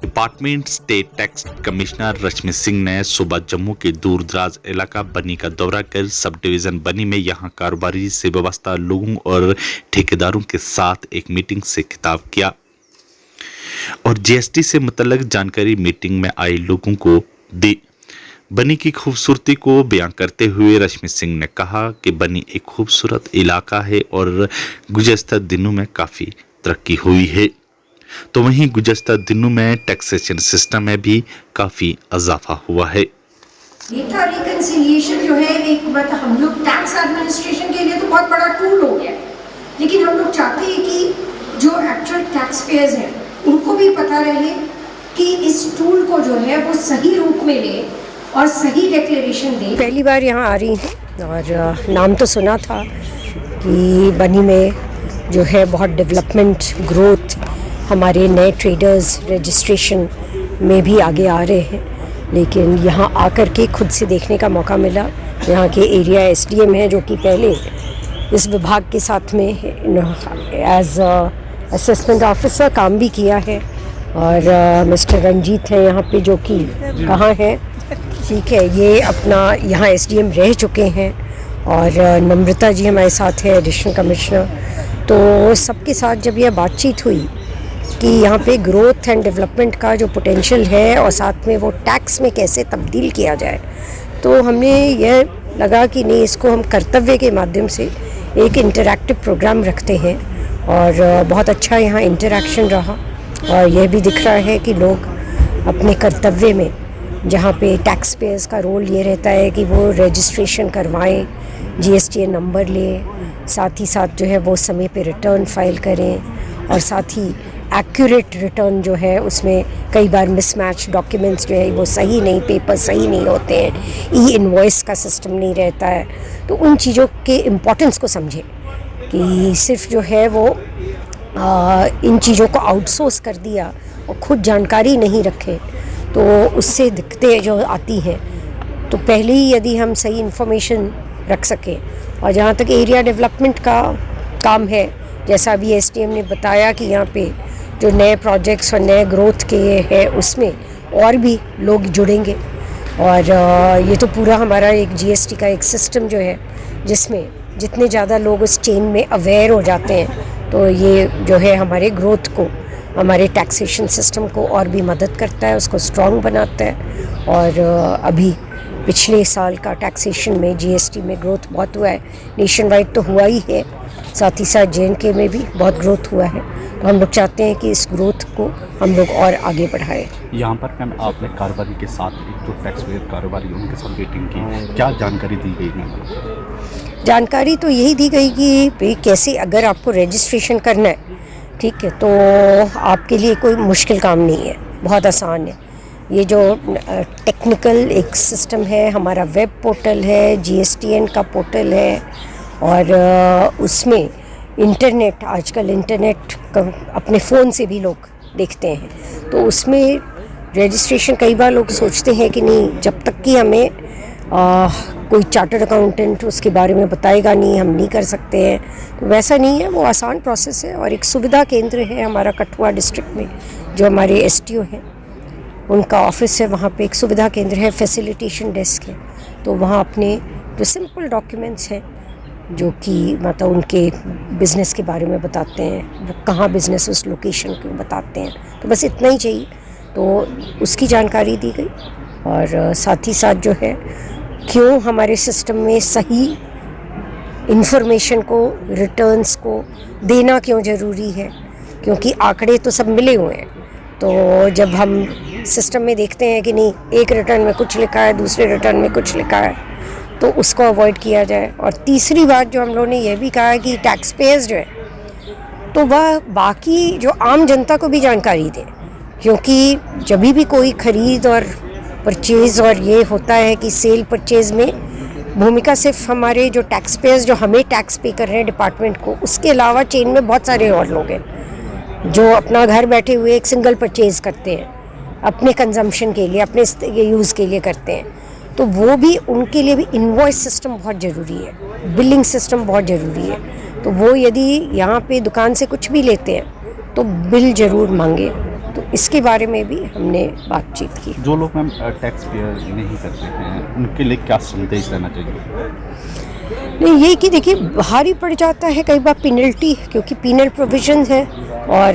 Department state tax commissioner Rashmi Singh ने सुबह जम्मू के दूरदराज इलाका बनी का दौरा कर सब डिवीजन बनी में यहां कारोबारी से व्यवस्था लोगों और ठेकेदारों के साथ एक मीटिंग से खिताब किया और जीएसटी से मुतल्लिक जानकारी मीटिंग में आए लोगों को दी। बनी की खूबसूरती को बयां करते हुए रश्मि सिंह ने कहा कि बनी एक खूबसूरत इलाका है और गुज़श्ता दिनों में काफ़ी तरक्की हुई है, तो वहीं गुज़श्ता दिनों में टैक्सेशन सिस्टम में भी काफ़ी इजाफा हुआ है। डेटा रिकंसिलिएशन जो है एक मतलब हम लोग टैक्स एडमिनिस्ट्रेशन के लिए तो बहुत बड़ा टूल हो गया, लेकिन हम लोग चाहते हैं कि जो एक्चुअल टैक्स पेयर्स हैं उनको भी पता रहे कि इस टूल को जो है वो सही रूप में ले और सही डिक्लेरेशन दे। पहली बार यहाँ आ रही हूँ और नाम तो सुना था कि बनी में जो है बहुत डेवलपमेंट ग्रोथ, हमारे नए ट्रेडर्स रजिस्ट्रेशन में भी आगे आ रहे हैं, लेकिन यहाँ आकर के खुद से देखने का मौका मिला। यहाँ के एरिया एसडीएम हैं जो कि पहले इस विभाग के साथ में एज असिस्टेंट ऑफिसर काम भी किया है, और मिस्टर रंजीत हैं यहाँ पे जो कि कहाँ हैं, ठीक है, ये अपना यहाँ एसडीएम रह चुके हैं, और नम्रता जी हमारे साथ है एडिशनल कमिश्नर। तो सबके साथ जब यह बातचीत हुई कि यहाँ पे ग्रोथ एंड डेवलपमेंट का जो पोटेंशियल है और साथ में वो टैक्स में कैसे तब्दील किया जाए, तो हमने यह लगा कि नहीं, इसको हम कर्तव्य के माध्यम से एक इंटरैक्टिव प्रोग्राम रखते हैं। और बहुत अच्छा यहाँ इंटरैक्शन रहा, और यह भी दिख रहा है कि लोग अपने कर्तव्य में, जहाँ पे टैक्स पेयर्स का रोल ये रहता है कि वो रजिस्ट्रेशन करवाएं, जीएसटी नंबर लें, साथ ही साथ जो है वो समय पे रिटर्न फाइल करें, और साथ ही एक्यूरेट रिटर्न जो है उसमें कई बार मिसमैच डॉक्यूमेंट्स जो है वो सही नहीं, पेपर सही नहीं होते हैं, ई इनवॉइस का सिस्टम नहीं रहता है। तो उन चीज़ों के इम्पोर्टेंस को समझें कि सिर्फ जो है वो इन चीज़ों को आउटसोर्स कर दिया और ख़ुद जानकारी नहीं रखे तो उससे दिक्कतें जो आती हैं। तो पहले ही यदि हम सही इन्फॉर्मेशन रख सकें, और जहाँ तक एरिया डेवलपमेंट का काम है, जैसा अभी एसडीएम ने बताया कि यहाँ पे जो नए प्रोजेक्ट्स और नए ग्रोथ के हैं उसमें और भी लोग जुड़ेंगे, और ये तो पूरा हमारा एक जीएसटी का एक सिस्टम जो है जिसमें जितने ज़्यादा लोग उस चेन में अवेयर हो जाते हैं तो ये जो है हमारे ग्रोथ को, हमारे टैक्सेशन सिस्टम को और भी मदद करता है, उसको स्ट्रॉन्ग बनाता है। और अभी पिछले साल का टैक्सेशन में जीएसटी में ग्रोथ बहुत हुआ है, नेशन वाइड तो हुआ ही है, साथ ही साथ जेएनके में भी बहुत ग्रोथ हुआ है। तो हम लोग चाहते हैं कि इस ग्रोथ को हम लोग और आगे बढ़ाएं। यहाँ पर मैम आपने कारोबारी के साथ, एक जो टैक्स पेयर कारोबारी उनके साथ मीटिंग की, क्या जानकारी दी गई मैम? जानकारी तो यही दी गई कि भाई कैसे अगर आपको रजिस्ट्रेशन करना है, ठीक है, तो आपके लिए कोई मुश्किल काम नहीं है, बहुत आसान है। ये जो टेक्निकल एक सिस्टम है, हमारा वेब पोर्टल है, जीएसटीएन का पोर्टल है, और उसमें इंटरनेट, आजकल इंटरनेट अपने फ़ोन से भी लोग देखते हैं, तो उसमें रजिस्ट्रेशन कई बार लोग सोचते हैं कि नहीं, जब तक कि हमें कोई चार्टर्ड अकाउंटेंट उसके बारे में बताएगा नहीं, हम नहीं कर सकते हैं। तो वैसा नहीं है, वो आसान प्रोसेस है। और एक सुविधा केंद्र है हमारा कठुआ डिस्ट्रिक्ट में, जो हमारे एसटीओ हैं उनका ऑफिस है, वहाँ पे एक सुविधा केंद्र है, फैसिलिटेशन डेस्क है। तो वहाँ अपने जो सिंपल डॉक्यूमेंट्स हैं जो कि मतलब उनके बिज़नेस के बारे में बताते हैं, वो कहाँ बिज़नेस उस लोकेशन को बताते हैं, तो बस इतना ही चाहिए। तो उसकी जानकारी दी गई, और साथ ही साथ जो है क्यों हमारे सिस्टम में सही इन्फॉर्मेशन को, रिटर्न्स को देना क्यों ज़रूरी है, क्योंकि आंकड़े तो सब मिले हुए हैं। तो जब हम सिस्टम में देखते हैं कि नहीं, एक रिटर्न में कुछ लिखा है, दूसरे रिटर्न में कुछ लिखा है, तो उसको अवॉइड किया जाए। और तीसरी बात जो हम लोगों ने यह भी कहा है कि टैक्स पेयर्स जो है तो वह बाकी जो आम जनता को भी जानकारी दें, क्योंकि जब भी कोई ख़रीद और परचेज़ और ये होता है कि सेल परचेज़ में भूमिका सिर्फ हमारे जो टैक्स पेयर्स जो हमें टैक्स पे कर रहे हैं डिपार्टमेंट को, उसके अलावा चेन में बहुत सारे और लोग हैं जो अपना घर बैठे हुए एक सिंगल परचेज़ करते हैं, अपने कंजम्पशन के लिए, अपने यूज़ के लिए करते हैं। तो वो भी, उनके लिए भी इनवॉइस सिस्टम बहुत ज़रूरी है, बिलिंग सिस्टम बहुत ज़रूरी है। तो वो यदि यहाँ पे दुकान से कुछ भी लेते हैं तो बिल ज़रूर मांगे। तो इसके बारे में भी हमने बातचीत की। जो लोग मैम टैक्स पेयर नहीं करते हैं उनके लिए क्या संदेश देना चाहिए? नहीं, ये कि देखिए भारी पड़ जाता है कई बार पेनल्टी, क्योंकि पीनल प्रोविजंस है और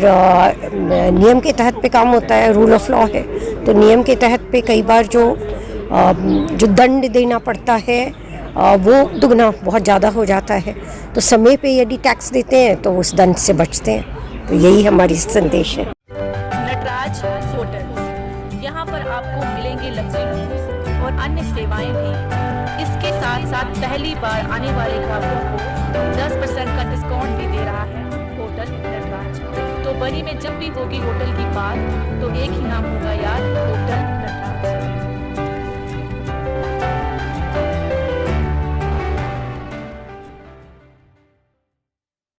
नियम के तहत पे काम होता है, रूल ऑफ लॉ है। तो नियम के तहत पे कई बार जो दंड देना पड़ता है वो दुगना बहुत ज़्यादा हो जाता है। तो समय पे यदि टैक्स देते हैं तो उस दंड से बचते हैं। तो यही हमारी संदेश है। नटराज होटल, यहाँ पर आपको मिलेंगे लग्जरी रूम्स और अन्य सेवाएं भी। इसके साथ साथ पहली बार आने वाले ग्राहकों को 10% का डिस्काउंट भी दे रहा है होटल नटराज। तो बनी में जब भी होगी होटल की बात तो एक ही नाम होगा याद, होटल नटराज।